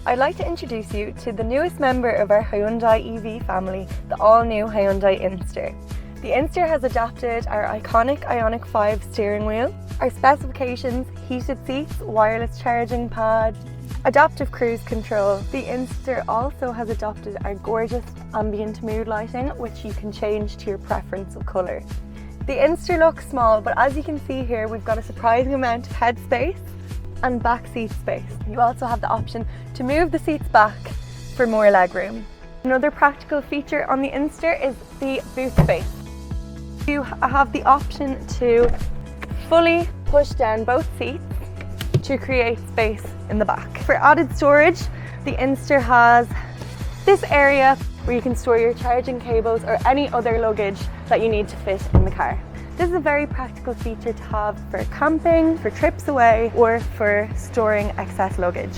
I'd like to introduce you to the newest member of our Hyundai EV family, the all-new Hyundai INSTER. The INSTER has adapted our iconic Ioniq 5 steering wheel, our specifications, heated seats, wireless charging pad, adaptive cruise control. The INSTER also has adopted our gorgeous ambient mood lighting, which you can change to your preference of colour. The INSTER looks small, but as you can see here, we've got a surprising amount of headspace and back seat space. You also have the option to move the seats back for more legroom. Another practical feature on the INSTER is the boot space. You have the option to fully push down both seats to create space in the back. For added storage, the INSTER has this area where you can store your charging cables or any other luggage that you need to fit in the car. This is a very practical feature to have for camping, for trips away, or for storing excess luggage.